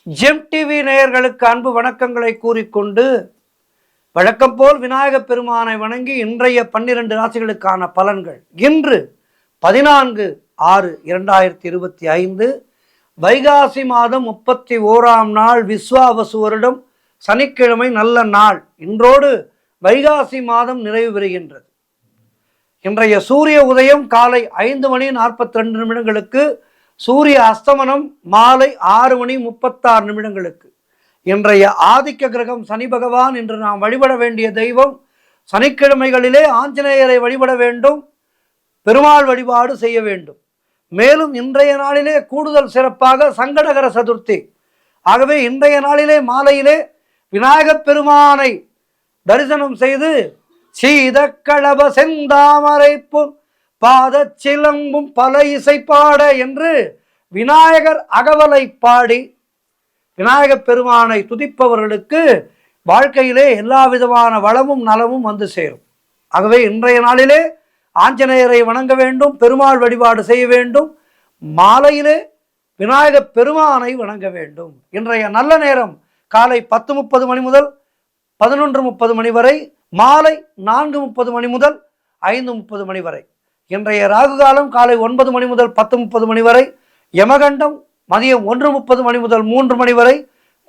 GeM TV நேயர்களுக்கு அன்பு வணக்கங்களை கூறிக்கொண்டு வழக்கம் போல் விநாயகப் பெருமானை வணங்கி இன்றைய 12 ராசிகளுக்கான பலன்கள். இன்று 14/6/2025 வைகாசி மாதம் 31ஆம் நாள், விஸ்வாவசு வருடம், சனிக்கிழமை, நல்ல நாள். இன்றோடு வைகாசி மாதம் நிறைவு பெறுகின்றது. இன்றைய சூரிய உதயம் காலை 5:42 சூரிய அஸ்தமனம் மாலை 6:36. இன்றைய ஆதிக்க கிரகம் சனி பகவான். இன்று நாம் வழிபட வேண்டிய தெய்வம், சனிக்கிழமைகளிலே ஆஞ்சநேயரை வழிபட வேண்டும், பெருமாள் வழிபாடு செய்ய வேண்டும். மேலும் இன்றைய நாளிலே கூடுதல் சிறப்பாக சங்கடகர சதுர்த்தி. ஆகவே இன்றைய நாளிலே மாலையிலே விநாயகப் பெருமானை தரிசனம் செய்து சீதக்களப செந்தாமரைப்பும் பாதச்சிலம்பும் பல இசைப்பாட என்று விநாயகர் அகவலை பாடி விநாயகப் பெருமானை துதிப்பவர்களுக்கு வாழ்க்கையிலே எல்லா விதமான வளமும் நலமும் வந்து சேரும். ஆகவே இன்றைய நாளிலே ஆஞ்சநேயரை வணங்க வேண்டும், பெருமாள் வழிபாடு செய்ய வேண்டும், மாலையிலே விநாயகப் பெருமானை வணங்க வேண்டும். இன்றைய நல்ல நேரம் காலை 10:30 மணி முதல் 11:30 மணி வரை, மாலை 4:30 மணி முதல் 5:30 மணி வரை. இன்றைய ராகு காலம் காலை 9 மணி முதல் 10:30 மணி வரை, யமகண்டம் மதியம் 1:30 மணி முதல் 3 மணி வரை,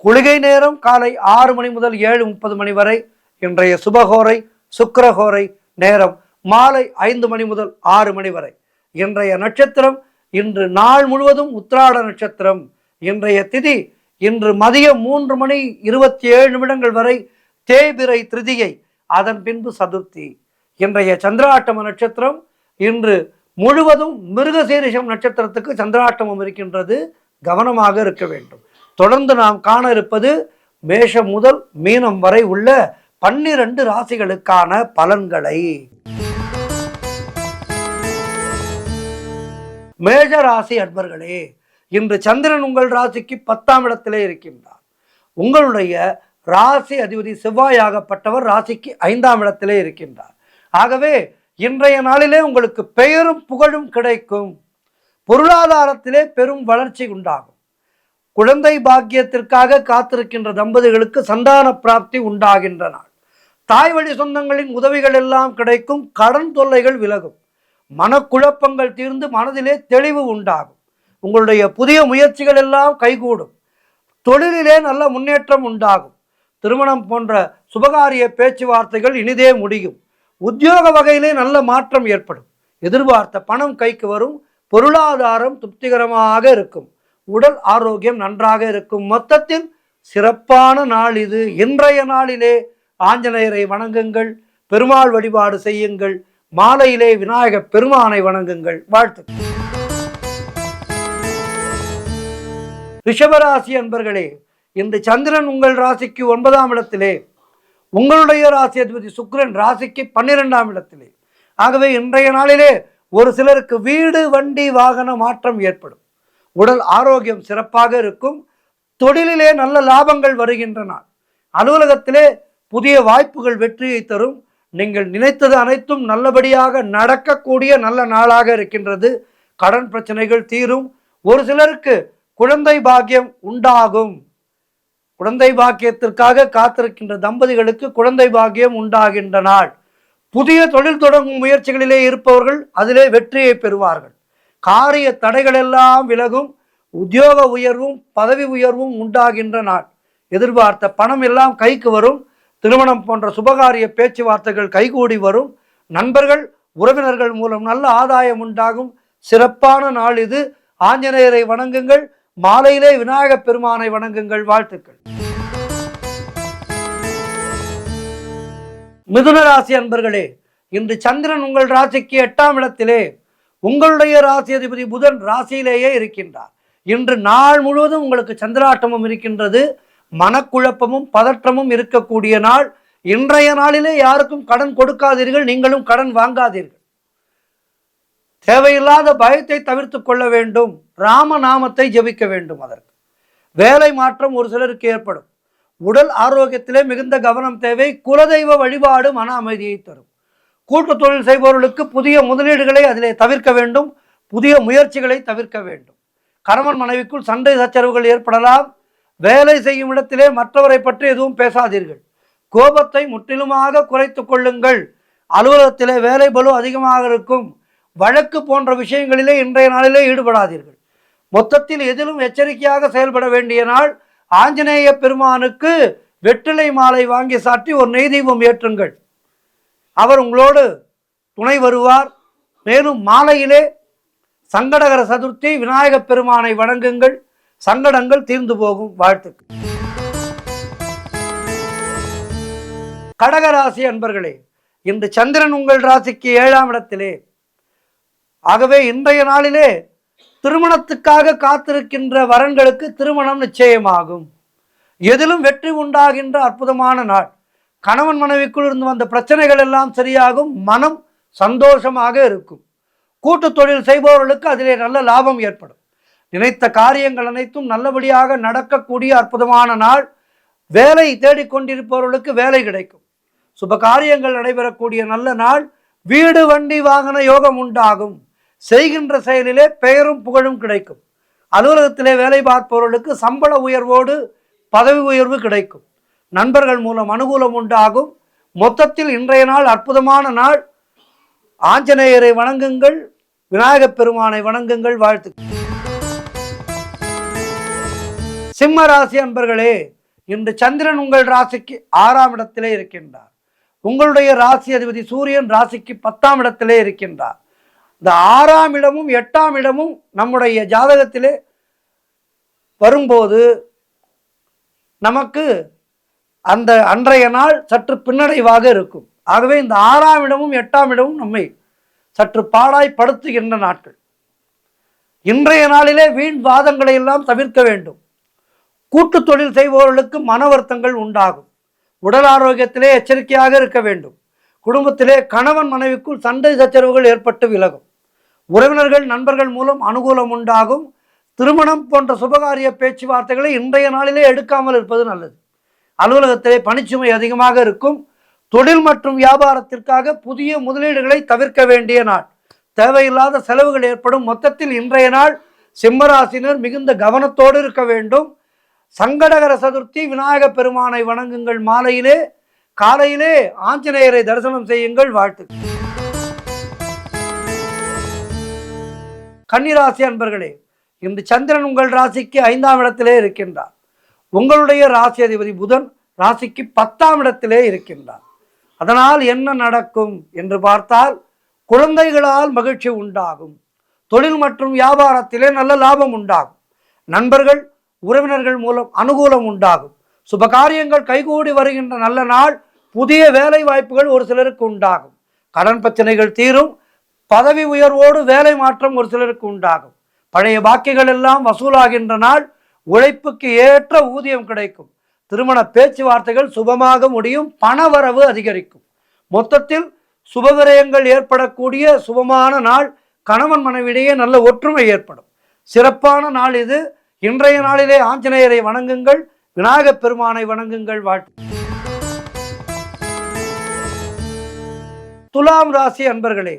குளிகை நேரம் காலை 6 மணி முதல் 7:30 மணி வரை. இன்றைய சுபகோரை சுக்கிரஹோரை நேரம் மாலை 5 மணி முதல் 6 மணி வரை. இன்றைய நட்சத்திரம் இன்று நாள் முழுவதும் உத்திராட நட்சத்திரம். இன்றைய திதி இன்று மதியம் 3:27 வரை தேய்பிறை திருதியை, அதன் பின்பு சதுர்த்தி. இன்றைய சந்திராட்டம நட்சத்திரம் இன்று முழுவதும் மிருகசீரிஷம் நட்சத்திரத்துக்கு சந்திராட்டமம் இருக்கின்றது. கவனமாக இருக்க வேண்டும். தொடர்ந்து நாம் காண இருப்பது மேஷம் முதல் மீனம் வரை உள்ள 12 ராசிகளுக்கான பலன்களை. மேஷ ராசி அன்பர்களே, இன்று சந்திரன் உங்கள் ராசிக்கு 10ஆம் இடத்திலே இருக்கின்றார். உங்களுடைய ராசி அதிபதி செவ்வாயாகப்பட்டவர் ராசிக்கு 5ஆம் இடத்திலே இருக்கின்றார். ஆகவே இன்றைய நாளிலே உங்களுக்கு பெயரும் புகழும் கிடைக்கும். பொருளாதாரத்திலே பெரும் வளர்ச்சி உண்டாகும். குழந்தை பாக்கியத்திற்காக காத்திருக்கின்ற தம்பதிகளுக்கு சந்தான பிராப்தி உண்டாகின்ற நாள். தாய் வழி சொந்தங்களின் உதவிகள் எல்லாம் கிடைக்கும். கடன் தொல்லைகள் விலகும். மனக்குழப்பங்கள் தீர்ந்து மனதிலே தெளிவு உண்டாகும். உங்களுடைய புதிய முயற்சிகள் எல்லாம் கைகூடும். தொழிலிலே நல்ல முன்னேற்றம் உண்டாகும். திருமணம் போன்ற சுபகாரிய பேச்சுவார்த்தைகள் இனிதே முடியும். உத்தியோக வகையிலே நல்ல மாற்றம் ஏற்படும். எதிர்பார்த்த பணம் கைக்கு வரும். பொருளாதாரம் திருப்திகரமாக இருக்கும். உடல் ஆரோக்கியம் நன்றாக இருக்கும். மொத்தத்தில் சிறப்பான நாள் இது. இன்றைய நாளிலே ஆஞ்சநேயரை வணங்குங்கள், பெருமாள் வழிபாடு செய்யுங்கள், மாலையிலே விநாயகப் பெருமானை வணங்குங்கள். வாழ்த்துக்கள். ரிஷபராசி அன்பர்களே, இன்று சந்திரன் உங்கள் ராசிக்கு 9ஆம் இடத்திலே, உங்களுடைய ராசி அதிபதி சுக்கிரன் ராசிக்கு 12ஆம் இடத்திலே. ஆகவே இன்றைய நாளிலே ஒரு சிலருக்கு வீடு, வண்டி, வாகன மாற்றம் ஏற்படும். உடல் ஆரோக்கியம் சிறப்பாக இருக்கும். தொழிலிலே நல்ல லாபங்கள் வருகின்ற நாள். அலுவலகத்திலே புதிய வாய்ப்புகள் வெற்றியை தரும். நீங்கள் நினைத்தது அனைத்தும் நல்லபடியாக நடக்கக்கூடிய நல்ல நாளாக இருக்கின்றது. கடன் பிரச்சனைகள் தீரும். ஒரு சிலருக்கு குழந்தை பாக்கியம் உண்டாகும். குழந்தை பாக்கியத்திற்காக காத்திருக்கின்ற தம்பதிகளுக்கு குழந்தை பாக்கியம் உண்டாகின்ற நாள். புதிய தொழில் தொடங்கும் முயற்சிகளிலே இருப்பவர்கள் அதிலே வெற்றியை பெறுவார்கள். காரிய தடைகள் எல்லாம் விலகும். உத்தியோக உயர்வும் பதவி உயர்வும் உண்டாகின்ற நாள். எதிர்பார்த்த பணம் எல்லாம் கைக்கு வரும். திருமணம் போன்ற சுபகாரிய பேச்சுவார்த்தைகள் கைகூடி வரும். நண்பர்கள் உறவினர்கள் மூலம் நல்ல ஆதாயம் உண்டாகும். சிறப்பான நாள் இது. ஆஞ்சநேயரை வணங்குங்கள், மாலையிலே விநாயகப் பெருமானை வணங்குங்கள். வாழ்த்துக்கள். மிதுன ராசி அன்பர்களே, இன்று சந்திரன் உங்கள் ராசிக்கு 8ஆம் இடத்திலே, உங்களுடைய ராசி அதிபதி புதன் ராசியிலேயே இருக்கின்றார். இன்று நாள் முழுவதும் உங்களுக்கு சந்திராட்டமும் இருக்கின்றது. மனக்குழப்பமும் பதற்றமும் இருக்கக்கூடிய நாள். இன்றைய நாளிலே யாருக்கும் கடன் கொடுக்காதீர்கள், நீங்களும் கடன் வாங்காதீர்கள். தேவையில்லாத பயத்தை தவிர்த்து கொள்ள வேண்டும். ராமநாமத்தை ஜபிக்க வேண்டும். அதற்கு வேலை மாற்றம் ஒரு சிலருக்கு ஏற்படும். உடல் ஆரோக்கியத்திலே மிகுந்த கவனம் தேவை. குலதெய்வ வழிபாடு மன அமைதியை தரும். கூட்டு தொழில் செய்பவர்களுக்கு புதிய முதலீடுகளை அதிலே தவிர்க்க வேண்டும். புதிய முயற்சிகளை தவிர்க்க வேண்டும். கணவன் மனைவிக்குள் சண்டை சச்சரவுகள் ஏற்படலாம். வேலை செய்யும் இடத்திலே மற்றவரை பற்றி எதுவும் பேசாதீர்கள். கோபத்தை முற்றிலுமாக குறைத்து கொள்ளுங்கள். அலுவலகத்திலே வேலை பளு அதிகமாக இருக்கும். வழக்கு போன்ற விஷயங்களிலே இன்றைய நாளிலே ஈடுபடாதீர்கள். மொத்தத்தில் எதிலும் எச்சரிக்கையாக செயல்பட வேண்டிய நாள். ஆஞ்சநேய பெருமானுக்கு வெற்றிலை மாலை வாங்கி சாற்றி ஒரு நெய் தீபம் ஏற்றுங்கள். அவர் உங்களோடு துணை வருவார். மேலும் மாலையிலே சங்கடகர சதுர்த்தி விநாயக பெருமானை வணங்குங்கள். சங்கடங்கள் தீர்ந்து போகும். வாழ்த்துக்கள். கடகராசி அன்பர்களே, இன்று சந்திரன் உங்கள் ராசிக்கு 7ஆம் இடத்திலே. ஆகவே இன்றைய நாளிலே திருமணத்துக்காக காத்திருக்கின்ற வரன்களுக்கு திருமணம் நிச்சயமாகும். எதிலும் வெற்றி உண்டாகின்ற அற்புதமான நாள். கணவன் மனைவிக்குள் இருந்து வந்த பிரச்சனைகள் எல்லாம் சரியாகும். மனம் சந்தோஷமாக இருக்கும். கூட்டு தொழில் செய்பவர்களுக்கு அதிலே நல்ல லாபம் ஏற்படும். நினைத்த காரியங்கள் அனைத்தும் நல்லபடியாக நடக்கக்கூடிய அற்புதமான நாள். வேலை தேடிக்கொண்டிருப்பவர்களுக்கு வேலை கிடைக்கும். சுப காரியங்கள் நடைபெறக்கூடிய நல்ல நாள். வீடு வண்டி வாகன யோகம் உண்டாகும். செய்கின்ற செயலிலே பெயரும் புகழும் கிடைக்கும். அலுவலகத்திலே வேலை பார்ப்பவர்களுக்கு சம்பள உயர்வோடு பதவி உயர்வு கிடைக்கும். நண்பர்கள் மூலம் அனுகூலம் உண்டாகும். மொத்தத்தில் இன்றைய நாள் அற்புதமான நாள். ஆஞ்சநேயரை வணங்குங்கள். விநாயகப் பெருமானை வணங்குங்கள். வாழ்த்துக்கள். சிம்ம ராசி அன்பர்களே, இன்று சந்திரன் உங்கள் ராசிக்கு 6ஆம் இடத்திலே இருக்கின்றார். உங்களுடைய ராசி அதிபதி சூரியன் ராசிக்கு 10ஆம் இடத்திலே இருக்கின்றார். இந்த 6ஆம் இடமும் 8ஆம் இடமும் நம்முடைய ஜாதகத்திலே வரும்போது நமக்கு அந்த அன்றைய நாள் சற்று பின்னடைவாக இருக்கும். ஆகவே இந்த 6ஆம் இடமும் 8ஆம் இடமும் நம்மை சற்று பாடாய்படுத்துகின்ற நாட்கள். இன்றைய நாளிலே வீண் வாதங்களை எல்லாம் தவிர்க்க வேண்டும். கூட்டு தொழில் செய்பவர்களுக்கு மன வருத்தங்கள் உண்டாகும். உடல் ஆரோக்கியத்திலே எச்சரிக்கையாக இருக்க வேண்டும். குடும்பத்திலே கணவன் மனைவிக்குள் சண்டை சச்சரவுகள் ஏற்பட்டு விலகும். உறவினர்கள் நண்பர்கள் மூலம் அனுகூலம் உண்டாகும். திருமணம் போன்ற சுபகாரிய பேச்சுவார்த்தைகளை இன்றைய நாளிலே எடுக்காமல் இருப்பது நல்லது. அலுவலகத்திலே பணிச்சுமை அதிகமாக இருக்கும். தொழில் மற்றும் வியாபாரத்திற்காக புதிய முதலீடுகளை தவிர்க்க வேண்டிய நாள். தேவையில்லாத செலவுகள் ஏற்படும். மொத்தத்தில் இன்றைய நாள் சிம்மராசினர் மிகுந்த கவனத்தோடு இருக்க வேண்டும். சங்கடகர சதுர்த்தி விநாயக பெருமானை வணங்குங்கள். மாலையிலே காலையிலே ஆஞ்சநேயரை தரிசனம் செய்யுங்கள். வாழ்த்து. கன்னிராசி அன்பர்களே, இன்று சந்திரன் உங்கள் ராசிக்கு 5ஆம் இடத்திலே இருக்கின்றார். உங்களுடைய ராசி அதிபதி புதன் ராசிக்கு 10ஆம் இடத்திலே இருக்கின்றார். அதனால் என்ன நடக்கும் என்று பார்த்தால், குழந்தைகளால் மகிழ்ச்சி உண்டாகும். தொழில் மற்றும் வியாபாரத்திலே நல்ல லாபம் உண்டாகும். நண்பர்கள் உறவினர்கள் மூலம் அனுகூலம் உண்டாகும். சுபகாரியங்கள் கைகூடி வருகின்ற நல்ல நாள். புதிய வேலை வாய்ப்புகள் ஒரு சிலருக்கு உண்டாகும். கடன் பிரச்சனைகள் தீரும். பதவி உயர்வோடு வேலை மாற்றம் ஒரு சிலருக்கு உண்டாகும். பழைய பாக்கிகள் எல்லாம் வசூலாகின்ற நாள். உழைப்புக்கு ஏற்ற ஊதியம் கிடைக்கும். திருமண பேச்சுவார்த்தைகள் சுபமாக முடியும். பணவரவு அதிகரிக்கும். மொத்தத்தில் சுபவிரயங்கள் ஏற்படக்கூடிய சுபமான நாள். கணவன் மனைவியிடையே நல்ல ஒற்றுமை ஏற்படும். சிறப்பான நாள் இது. இன்றைய நாளிலே ஆஞ்சநேயரை வணங்குங்கள். விநாயகப் பெருமானை வணங்குங்கள். வாழ்த்து. துலாம் ராசி அன்பர்களே,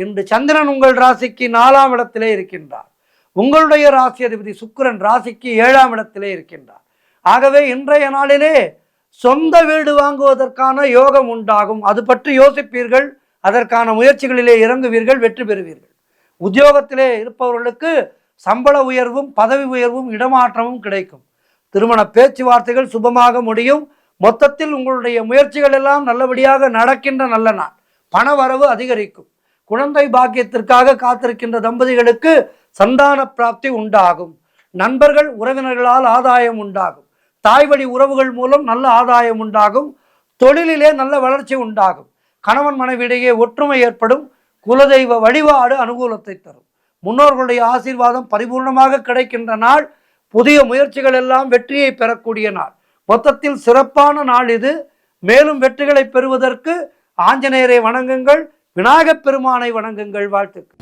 இன்று சந்திரன் உங்கள் ராசிக்கு 4ஆம் இடத்திலே இருக்கின்றார். உங்களுடைய ராசி அதிபதி சுக்கிரன் ராசிக்கு 7ஆம் இடத்திலே இருக்கின்றார். ஆகவே இன்றைய நாளிலே சொந்த வீடு வாங்குவதற்கான யோகம் உண்டாகும். அது பற்றி யோசிப்பீர்கள். அதற்கான முயற்சிகளிலே இறங்குவீர்கள். வெற்றி பெறுவீர்கள். உத்தியோகத்திலே இருப்பவர்களுக்கு சம்பள உயர்வும் பதவி உயர்வும் இடமாற்றமும் கிடைக்கும். திருமண பேச்சுவார்த்தைகள் சுபமாக முடியும். மொத்தத்தில் உங்களுடைய முயற்சிகள் எல்லாம் நல்லபடியாக நடக்கின்ற நல்ல நாள். பண வரவு அதிகரிக்கும். குழந்தை பாக்கியத்திற்காக காத்திருக்கின்ற தம்பதிகளுக்கு சந்தான பிராப்தி உண்டாகும். நண்பர்கள் உறவினர்களால் ஆதாயம் உண்டாகும். தாய்வழி உறவுகள் மூலம் நல்ல ஆதாயம் உண்டாகும். தொழிலிலே நல்ல வளர்ச்சி உண்டாகும். கணவன் மனைவியிடையே ஒற்றுமை ஏற்படும். குலதெய்வ வழிபாடு அனுகூலத்தை தரும். முன்னோர்களுடைய ஆசீர்வாதம் பரிபூர்ணமாக கிடைக்கின்ற நாள். புதிய முயற்சிகள் எல்லாம் வெற்றியை பெறக்கூடிய நாள். மொத்தத்தில் சிறப்பான நாள் இது. மேலும் வெற்றிகளை பெறுவதற்கு ஆஞ்சநேயரை வணங்குங்கள். விநாயகப் பெருமானை வணங்குங்கள். வாழ்த்துக்கள்.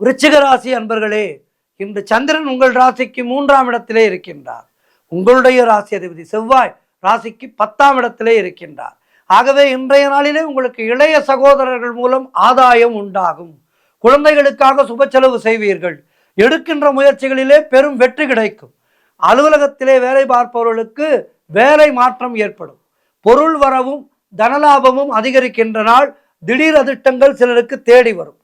விருச்சிக ராசி அன்பர்களே, இன்று சந்திரன் உங்கள் ராசிக்கு 3ஆம் இடத்திலே இருக்கின்றார். உங்களுடைய ராசி அதிபதி செவ்வாய் ராசிக்கு 10ஆம் இடத்திலே இருக்கின்றார். ஆகவே இன்றைய நாளிலே உங்களுக்கு இளைய சகோதரர்கள் மூலம் ஆதாயம் உண்டாகும். குழந்தைகளுக்காக சுப செலவு செய்வீர்கள். எடுக்கின்ற முயற்சிகளிலே பெரும் வெற்றி கிடைக்கும். அலுவலகத்திலே வேலை பார்ப்பவர்களுக்கு வேலை மாற்றம் ஏற்படும். பொருள் வரவும் தனலாபமும் அதிகரிக்கின்ற நாள். திடீர் அதிர்ஷ்டங்கள் சிலருக்கு தேடி வரும்.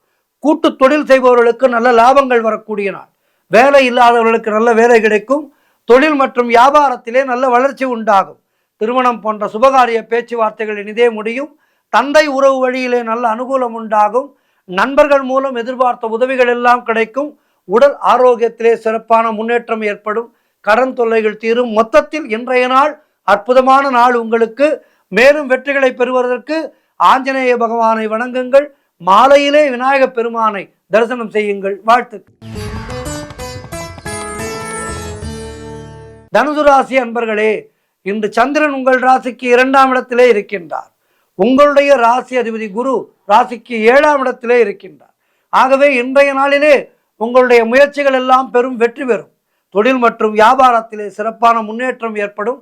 கூட்டு தொழில் செய்பவர்களுக்கு நல்ல லாபங்கள் வரக்கூடிய நாள். வேலை இல்லாதவர்களுக்கு நல்ல வேலை கிடைக்கும். தொழில் மற்றும் வியாபாரத்திலே நல்ல வளர்ச்சி உண்டாகும். திருமணம் போன்ற சுபகாரிய பேச்சுவார்த்தைகள் இனிதே முடியும். தந்தை உறவு வழியிலே நல்ல அனுகூலம் உண்டாகும். நண்பர்கள் மூலம் எதிர்பார்த்த உதவிகள் எல்லாம் கிடைக்கும். உடல் ஆரோக்கியத்திலே சிறப்பான முன்னேற்றம் ஏற்படும். கடன் தொல்லைகள் தீரும். மொத்தத்தில் இன்றைய நாள் அற்புதமான நாள் உங்களுக்கு. மேலும் வெற்றிகளை பெறுவதற்கு ஆஞ்சநேய பகவானை வணங்குங்கள். மாலையிலே விநாயக பெருமானை தரிசனம் செய்யுங்கள். வாழ்த்துக்கள். தனுசு ராசி அன்பர்களே, இன்று சந்திரன் உங்கள் ராசிக்கு 2ஆம் இடத்திலே இருக்கின்றார். உங்களுடைய ராசி அதிபதி குரு ராசிக்கு 7ஆம் இடத்திலே இருக்கின்றார். ஆகவே இன்றைய நாளிலே உங்களுடைய முயற்சிகள் எல்லாம் பெரும் வெற்றி பெறும். தொழில் மற்றும் வியாபாரத்திலே சிறப்பான முன்னேற்றம் ஏற்படும்.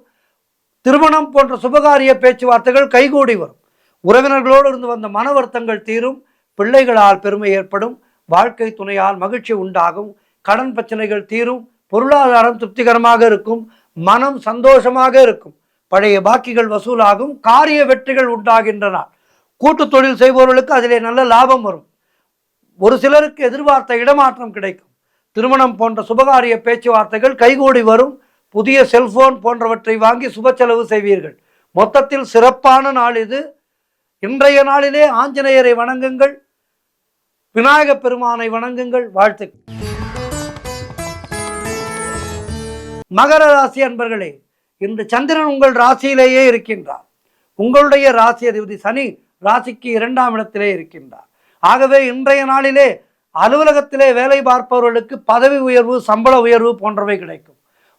திருமணம் போன்ற சுபகாரிய பேச்சுவார்த்தைகள் கைகூடி வரும். உறவினர்களோடு இருந்து வந்த மன வருத்தங்கள் தீரும். பிள்ளைகளால் பெருமை ஏற்படும். வாழ்க்கை துணையால் மகிழ்ச்சி உண்டாகும். கடன் பிரச்சனைகள் தீரும். பொருளாதாரம் திருப்திகரமாக இருக்கும். மனம் சந்தோஷமாக இருக்கும். பழைய பாக்கிகள் வசூலாகும். காரிய வெற்றிகள் உண்டாகின்றன. கூட்டு தொழில் செய்பவர்களுக்கு அதிலே நல்ல லாபம் வரும். ஒரு சிலருக்கு எதிர்பார்த்த இடமாற்றம் கிடைக்கும். திருமணம் போன்ற சுபகாரிய பேச்சுவார்த்தைகள் கைகூடி வரும். புதிய செல்போன் போன்றவற்றை வாங்கி சுப செலவு செய்வீர்கள். மொத்தத்தில் சிறப்பான நாள் இது. இன்றைய நாளிலே ஆஞ்சநேயரை வணங்குங்கள். விநாயக பெருமானை வணங்குங்கள். வாழ்த்துக்கள். மகர ராசி அன்பர்களே, இன்று சந்திரன் உங்கள் ராசியிலேயே இருக்கின்றார். உங்களுடைய ராசி அதிபதி சனி ராசிக்கு 2ஆம் இடத்திலே இருக்கின்றார். ஆகவே இன்றைய நாளிலே அலுவலகத்திலே வேலை பார்ப்பவர்களுக்கு பதவி உயர்வு, சம்பள உயர்வு போன்றவை கிடைக்கும்.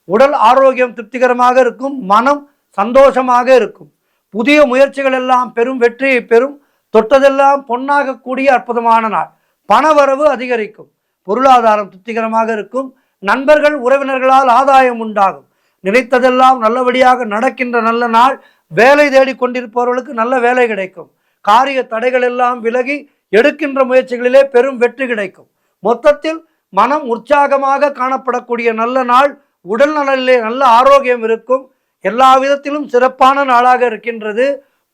உடல் ஆரோக்கியம் திருப்திகரமாக இருக்கும். மனம் சந்தோஷமாக இருக்கும். புதிய முயற்சிகள் எல்லாம் பெரும் வெற்றியை பெறும். தொட்டதெல்லாம் பொன்னாகக்கூடிய அற்புதமான நாள். பணவரவு அதிகரிக்கும். பொருளாதாரம் திருப்திகரமாக இருக்கும். நண்பர்கள் உறவினர்களால் ஆதாயம் உண்டாகும். நினைத்ததெல்லாம் நல்லபடியாக நடக்கின்ற நல்ல நாள். வேலை தேடி கொண்டிருப்பவர்களுக்கு நல்ல வேலை கிடைக்கும். காரிய தடைகள் எல்லாம் விலகி எடுக்கின்ற முயற்சிகளிலே பெரும் வெற்றி கிடைக்கும். மொத்தத்தில் மனம் உற்சாகமாக காணப்படக்கூடிய நல்ல நாள். உடல் நலனிலே நல்ல ஆரோக்கியம் இருக்கும். எல்லா விதத்திலும் சிறப்பான நாளாக இருக்கின்றது.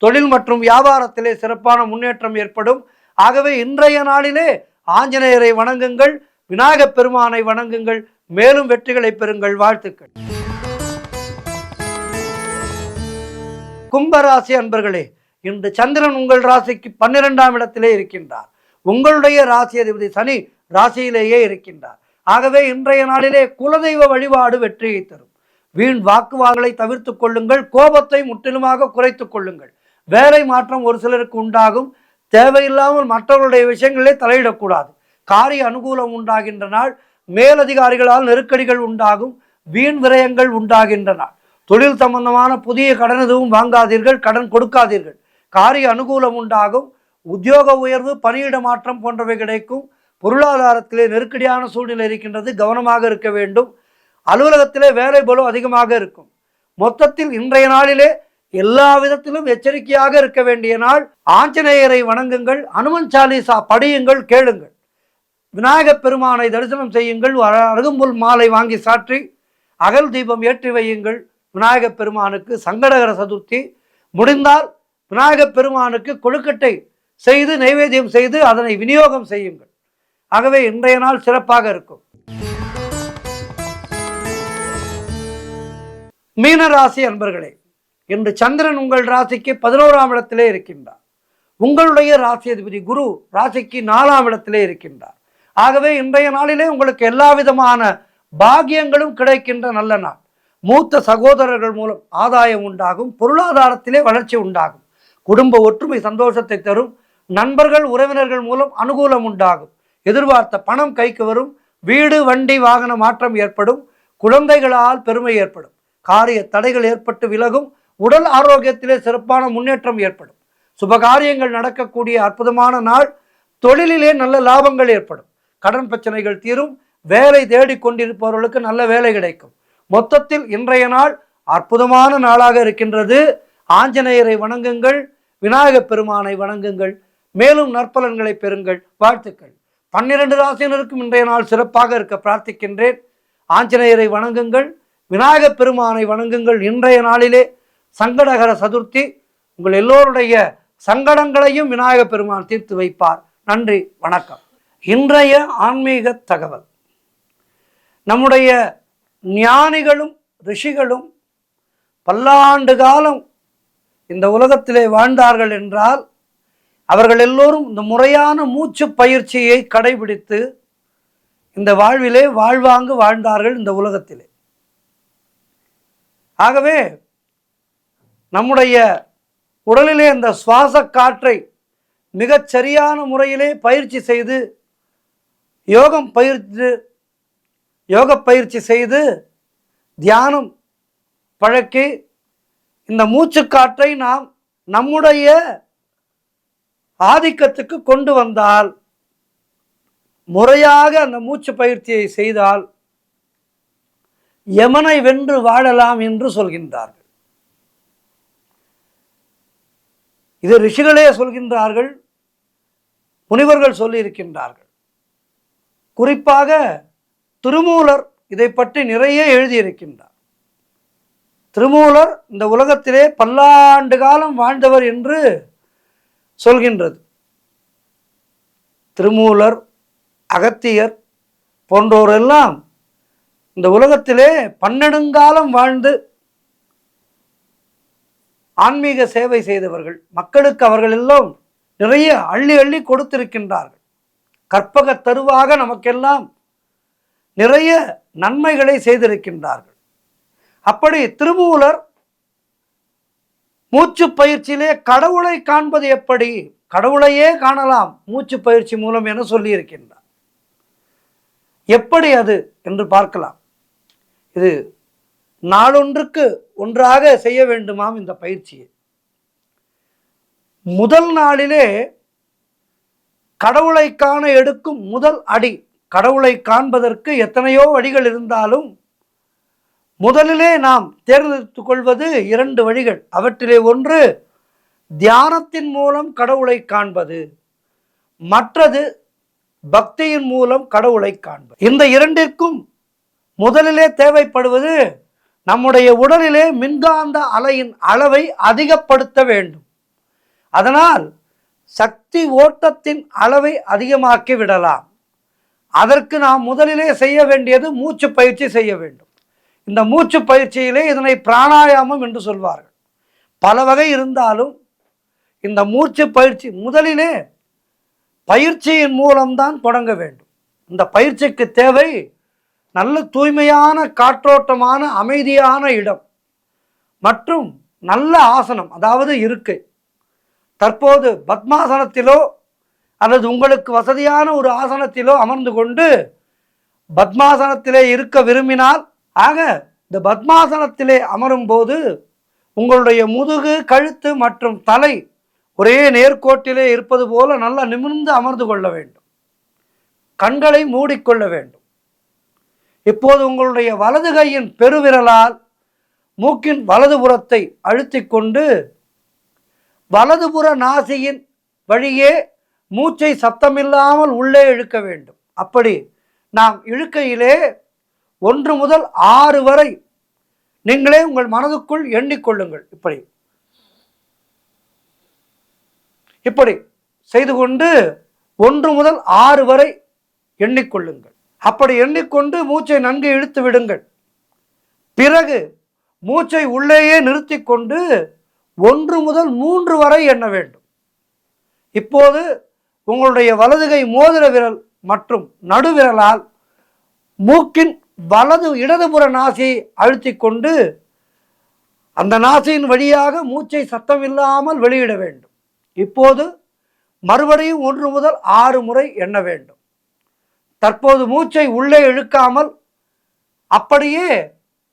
தொழில் மற்றும் வியாபாரத்திலே சிறப்பான முன்னேற்றம் ஏற்படும். ஆகவே இன்றைய நாளிலே ஆஞ்சநேயரை வணங்குங்கள். விநாயக பெருமானை வணங்குங்கள். மேலும் வெற்றிகளை பெறுங்கள். வாழ்த்துக்கள். கும்பராசி அன்பர்களே, இன்று சந்திரன் உங்கள் ராசிக்கு 12ஆம் இடத்திலே இருக்கின்றார். உங்களுடைய ராசி அதிபதி சனி ராசியிலேயே இருக்கின்றார். ஆகவே இன்றைய நாளிலே குலதெய்வ வழிபாடு வெற்றியை தரும். வீண் வாக்குவாதங்களை தவிர்த்து கொள்ளுங்கள். கோபத்தை முற்றிலுமாக குறைத்து கொள்ளுங்கள். வேலை மாற்றம் ஒரு சிலருக்கு உண்டாகும். தேவையில்லாமல் மற்றவர்களுடைய விஷயங்களே தலையிடக்கூடாது. காரிய அனுகூலம் உண்டாகின்ற நாள். மேலதிகாரிகளால் நெருக்கடிகள் உண்டாகும். வீண் விரயங்கள் உண்டாகின்ற நாள். தொழில் சம்பந்தமான புதிய கடன் எதுவும் வாங்காதீர்கள். கடன் கொடுக்காதீர்கள். காரிய அனுகூலம் உண்டாகும். உத்தியோக உயர்வு, பணியிட மாற்றம் போன்றவை கிடைக்கும். பொருளாதாரத்திலே நெருக்கடியான சூழ்நிலை இருக்கின்றது. கவனமாக இருக்க வேண்டும். அலுவலகத்திலே வேலை பளு அதிகமாக இருக்கும். மொத்தத்தில் இன்றைய நாளிலே எல்லா விதத்திலும் எச்சரிக்கையாக இருக்க வேண்டிய நாள். ஆஞ்சநேயரை வணங்குங்கள். அனுமன் சாலிசா படியுங்கள், கேளுங்கள். விநாயக பெருமானை தரிசனம் செய்யுங்கள். அருகம்புல் மாலை வாங்கி சாற்றி அகல் தீபம் ஏற்றி வையுங்கள். விநாயக பெருமானுக்கு சங்கடகர சதுர்த்தி முடிந்தால் விநாயக பெருமானுக்கு கொழுக்கட்டை செய்து நைவேத்தியம் செய்து அதனை விநியோகம் செய்யுங்கள். ஆகவே இன்றைய நாள் சிறப்பாக இருக்கும். மீன ராசி அன்பர்களே, இன்று சந்திரன் உங்கள் ராசிக்கு 11ஆம் இடத்திலே இருக்கின்றார். உங்களுடைய ராசி அதிபதி குரு ராசிக்கு 4ஆம் இடத்திலே இருக்கின்றார். ஆகவே இன்றைய நாளிலே உங்களுக்கு எல்லா விதமான பாக்கியங்களும் கிடைக்கின்ற நல்ல நாள். மூத்த சகோதரர்கள் மூலம் ஆதாயம் உண்டாகும். பொருளாதாரத்திலே வளர்ச்சி உண்டாகும். குடும்ப ஒற்றுமை சந்தோஷத்தை தரும். நண்பர்கள் உறவினர்கள் மூலம் அனுகூலம் உண்டாகும். எதிர்பார்த்த பணம் கைக்கு வரும். வீடு வண்டி வாகன மாற்றம் ஏற்படும். குழந்தைகளால் பெருமை ஏற்படும். காரிய தடைகள் ஏற்பட்டு விலகும். உடல் ஆரோக்கியத்திலே சிறப்பான முன்னேற்றம் ஏற்படும். சுபகாரியங்கள் நடக்கக்கூடிய அற்புதமான நாள். தொழிலிலே நல்ல லாபங்கள் ஏற்படும். கடன் பிரச்சனைகள் தீரும். வேலை தேடி கொண்டிருப்பவர்களுக்கு நல்ல வேலை கிடைக்கும். மொத்தத்தில் இன்றைய நாள் அற்புதமான நாளாக இருக்கின்றது. ஆஞ்சநேயரை வணங்குங்கள். விநாயக பெருமானை வணங்குங்கள். மேலும் நற்பலன்களை பெறுங்கள். வாழ்த்துக்கள். 12 ராசியினருக்கும் இன்றைய நாள் சிறப்பாக இருக்க பிரார்த்திக்கின்றேன். ஆஞ்சநேயரை வணங்குங்கள், விநாயகப் பெருமானை வணங்குங்கள். இன்றைய நாளிலே சங்கடகர சதுர்த்தி. உங்கள் எல்லோருடைய சங்கடங்களையும் விநாயகப் பெருமான் தீர்த்து வைப்பார். நன்றி, வணக்கம். இன்றைய ஆன்மீக தகவல். நம்முடைய ஞானிகளும் ரிஷிகளும் பல்லாண்டு காலம் இந்த உலகத்திலே வாழ்ந்தார்கள் என்றால் அவர்கள் எல்லோரும் இந்த முறையான மூச்சு பயிற்சியை கடைபிடித்து இந்த வாழ்விலே வாழ்வாங்கு வாழ்ந்தார்கள் இந்த உலகத்திலே. ஆகவே நம்முடைய உடலிலே இந்த சுவாச காற்றை மிகச் சரியான முறையிலே பயிற்சி செய்து யோக பயிற்சி செய்து தியானம் பழக்கி இந்த மூச்சு காற்றை நாம் நம்முடைய ஆதிக்கத்துக்கு கொண்டு வந்தால், முறையாக அந்த மூச்சு பயிற்சியை செய்தால் யமனை வென்று வாழலாம் என்று சொல்கின்றார்கள். இது ரிஷிகளே சொல்கின்றார்கள், முனிவர்கள் சொல்லியிருக்கின்றார்கள். குறிப்பாக திருமூலர் இதை பற்றி நிறைய எழுதியிருக்கின்றார். திருமூலர் இந்த உலகத்திலே பல்லாண்டு காலம் வாழ்ந்தவர் என்று சொல்கின்றது. திருமூலர், அகத்தியர் போன்றோரெல்லாம் இந்த உலகத்திலே பன்னெடுங்காலம் வாழ்ந்து ஆன்மீக சேவை செய்தவர்கள். மக்களுக்கு அவர்கள் எல்லாம் நிறைய அள்ளி அள்ளி கொடுத்திருக்கின்றார்கள். கற்பக தருவாக நமக்கெல்லாம் நிறைய நன்மைகளை செய்திருக்கின்றார்கள். அப்படி திருமூலர் மூச்சு பயிற்சியிலே கடவுளை காண்பது எப்படி, கடவுளையே காணலாம் மூச்சு பயிற்சி மூலம் என சொல்லியிருக்கின்றார். எப்படி அது என்று பார்க்கலாம். இது நாளொன்றுக்கு ஒன்றாக செய்ய வேண்டுமாம் இந்த பயிற்சியை. முதல் நாளிலே கடவுளை காண எடுக்கும் முதல் அடி. கடவுளை காண்பதற்கு எத்தனையோ வழிகள் இருந்தாலும் முதலிலே நாம் தேர்ந்தெடுத்துக் கொள்வது 2 வழிகள். அவற்றிலே ஒன்று தியானத்தின் மூலம் கடவுளை காண்பது, மற்றது பக்தியின் மூலம் கடவுளை காண்பது. இந்த இரண்டிற்கும் முதலிலே தேவைப்படுவது நம்முடைய உடலிலே மின்காந்த அலையின் அளவை அதிகப்படுத்த வேண்டும். அதனால் சக்தி ஓட்டத்தின் அளவை அதிகமாக்கி விடலாம். அதற்கு நாம் முதலிலே செய்ய வேண்டியது மூச்சு பயிற்சி செய்ய வேண்டும். இந்த மூச்சு பயிற்சியிலே இதனை பிராணாயாமம் என்று சொல்வார்கள். பல வகை இருந்தாலும் இந்த மூச்சு பயிற்சி முதலிலே பயிற்சியின் மூலம்தான் தொடங்க வேண்டும். இந்த பயிற்சிக்கு தேவை நல்ல தூய்மையான காற்றோட்டமான அமைதியான இடம் மற்றும் நல்ல ஆசனம், அதாவது இருக்கை. தற்போது பத்மாசனத்திலோ அல்லது உங்களுக்கு வசதியான ஒரு ஆசனத்திலோ அமர்ந்து கொண்டு பத்மாசனத்திலே இருக்க விரும்பினால், ஆக இந்த பத்மாசனத்திலே அமரும் போது உங்களுடைய முதுகு, கழுத்து மற்றும் தலை ஒரே நேர்கோட்டிலே இருப்பது போல நல்லா நிமிர்ந்து அமர்ந்து கொள்ள வேண்டும். கண்களை மூடிக்கொள்ள வேண்டும். இப்போது உங்களுடைய வலது கையின் பெருவிரலால் மூக்கின் வலதுபுறத்தை அழுத்தி கொண்டு வலதுபுற நாசியின் வழியே மூச்சை சத்தமில்லாமல் உள்ளே இழுக்க வேண்டும். அப்படி நாம் இழுக்கையிலே 1 முதல் 6 வரை நீங்களே உங்கள் மனதுக்குள் எண்ணிக்கொள்ளுங்கள். இப்படி செய்து கொண்டு 1 முதல் 6 வரை எண்ணிக்கொள்ளுங்கள். அப்படி எண்ணிக்கொண்டு மூச்சை நன்கு இழுத்து விடுங்கள். பிறகு மூச்சை உள்ளேயே நிறுத்தி கொண்டு 1 முதல் 3 வரை எண்ண வேண்டும். இப்போது உங்களுடைய வலதுகை மோதிர விரல் மற்றும் நடுவிரலால் மூக்கின் இடதுபுற நாசியை அழுத்தி கொண்டு அந்த நாசியின் வழியாக மூச்சை சத்தமில்லாமல் வெளியிட வேண்டும். இப்போது மறுபடியும் 1 முதல் 6 முறை எண்ண வேண்டும். தற்போது மூச்சை உள்ளே இழுக்காமல் அப்படியே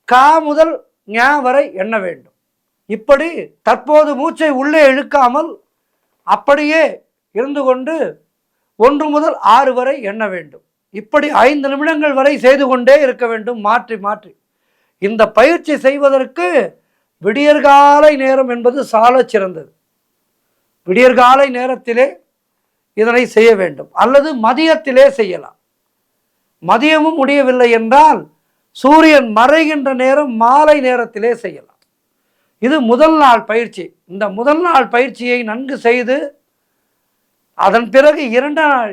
கா முதல் ஞ வரை எண்ண வேண்டும். இப்படி தற்போது மூச்சை உள்ளே இழுக்காமல் அப்படியே இருந்து கொண்டு 1 முதல் 6 வரை எண்ண வேண்டும். இப்படி 5 நிமிடங்கள் வரை செய்து கொண்டே இருக்க வேண்டும், மாற்றி மாற்றி. இந்த பயிற்சி செய்வதற்கு விடியற்காலை நேரம் என்பது சால சிறந்தது. விடியற்காலை நேரத்திலே இதனை செய்ய வேண்டும். அல்லது மதியத்திலே செய்யலாம். மதியமும் முடியவில்லை என்றால் சூரியன் மறைகின்ற நேரம் மாலை நேரத்திலே செய்யலாம். இது முதல் நாள் பயிற்சி. இந்த முதல் நாள் பயிற்சியை நன்கு செய்து அதன் பிறகு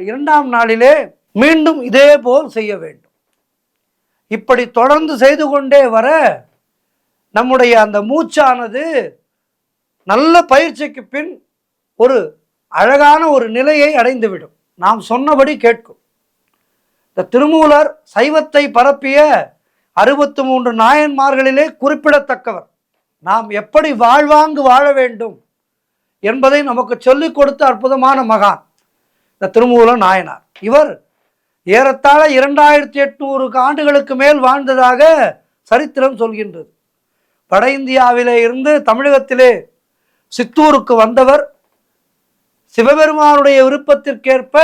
இரண்டாம் நாளிலே மீண்டும் இதே போல் செய்ய வேண்டும். இப்படி தொடர்ந்து செய்து கொண்டே வர நம்முடைய அந்த மூச்சானது நல்ல பயிற்சிக்கு பின் ஒரு அழகான ஒரு நிலையை அடைந்துவிடும். நாம் சொன்னபடி கேட்கும். இந்த திருமூலர் சைவத்தை பரப்பிய 63 நாயன்மார்களிலே குறிப்பிடத்தக்கவர். நாம் எப்படி வாழ்வாங்கு வாழ வேண்டும் என்பதை நமக்கு சொல்லிக் கொடுத்த அற்புதமான மகான் இந்த திருமூல நாயனார். இவர் ஏறத்தாழ 2800 ஆண்டுகளுக்கு மேல் வாழ்ந்ததாக சரித்திரம் சொல்கின்றது. வட இந்தியாவிலே இருந்து தமிழகத்திலே சித்தூருக்கு வந்தவர். சிவபெருமானுடைய விருப்பத்திற்கேற்ப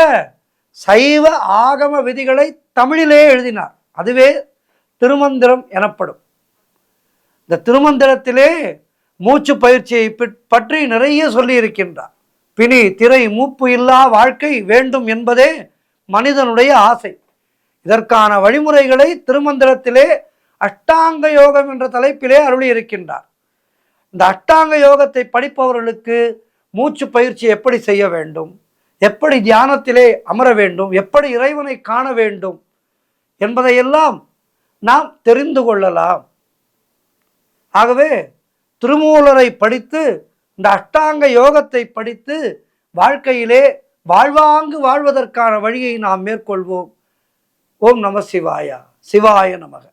சைவ ஆகம விதிகளை தமிழிலே எழுதினார். அதுவே திருமந்திரம் எனப்படும். இந்த திருமந்திரத்திலே மூச்சு பயிற்சியை பற்றி நிறைய சொல்லி இருக்கின்றார். பிணி திரை மூப்பு இல்லா வாழ்க்கை வேண்டும் என்பதே மனிதனுடைய ஆசை. இதற்கான வழிமுறைகளை திருமந்திரத்திலே அஷ்டாங்க யோகம் என்ற தலைப்பிலே அருளி இருக்கின்றார். இந்த அஷ்டாங்க யோகத்தை படிப்பவர்களுக்கு மூச்சு பயிற்சி எப்படி செய்ய வேண்டும், எப்படி தியானத்திலே அமர வேண்டும், எப்படி இறைவனை காண வேண்டும் என்பதையெல்லாம் நாம் தெரிந்து கொள்ளலாம். ஆகவே திருமூலரை படித்து இந்த அஷ்டாங்க யோகத்தை படித்து வாழ்க்கையிலே வாழ்வாங்கு வாழ்வதற்கான வழியை நாம் மேற்கொள்வோம். ஓம் நம சிவாய. சிவாய நமக.